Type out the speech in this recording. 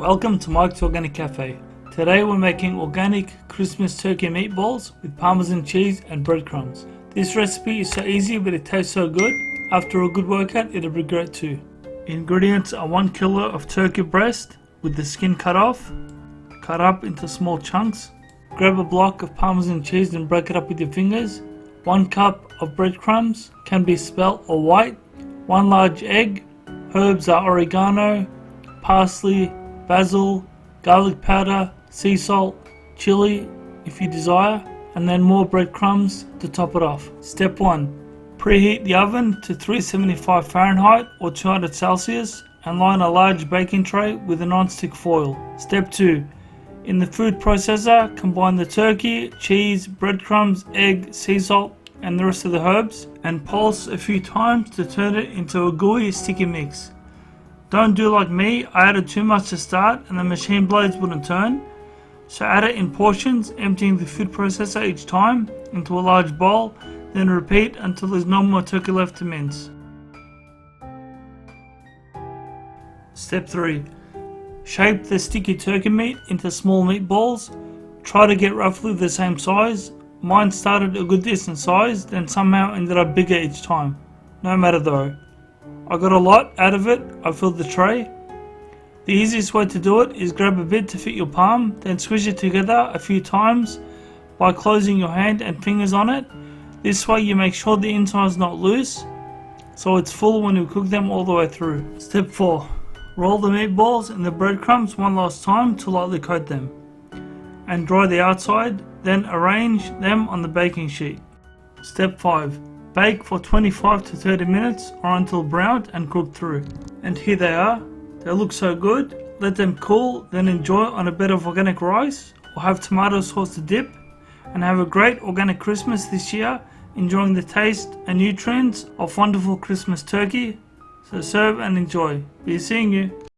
Welcome to Mike's Organic Cafe. Today we're making organic Christmas turkey meatballs with Parmesan cheese and breadcrumbs. This recipe is so easy but it tastes so good. After a good workout it'll be great too. Ingredients are 1 kilo of turkey breast with the skin cut off, cut up into small chunks. Grab a block of Parmesan cheese and break it up with your fingers. 1 cup of breadcrumbs, can be spelt or white. 1 large egg. Herbs are oregano, parsley, basil, garlic powder, sea salt, chili if you desire, and then more breadcrumbs to top it off. Step 1. Preheat the oven to 375 Fahrenheit or 200 Celsius and line a large baking tray with a non-stick foil. Step 2. In the food processor, combine the turkey, cheese, breadcrumbs, egg, sea salt and the rest of the herbs and pulse a few times to turn it into a gooey, sticky mix. Don't do like me, I added too much to start and the machine blades wouldn't turn. So add it in portions, emptying the food processor each time into a large bowl, then repeat until there's no more turkey left to mince. Step 3. Shape the sticky turkey meat into small meatballs. Try to get roughly the same size. Mine started a good decent size, then somehow ended up bigger each time. No matter though. I got a lot out of it. I filled the tray. The easiest way to do it is grab a bit to fit your palm, then squish it together a few times by closing your hand and fingers on it. This way you make sure the inside is not loose, so it's full when you cook them all the way through. Step 4. Roll the meatballs in the breadcrumbs one last time to lightly coat them, and dry the outside, then arrange them on the baking sheet. Step 5. Bake for 25 to 30 minutes or until browned and cooked through. And here they are. They look so good. Let them cool, then enjoy on a bed of organic rice or have tomato sauce to dip. And have a great organic Christmas this year, enjoying the taste and nutrients of wonderful Christmas turkey. So serve and enjoy. Be seeing you.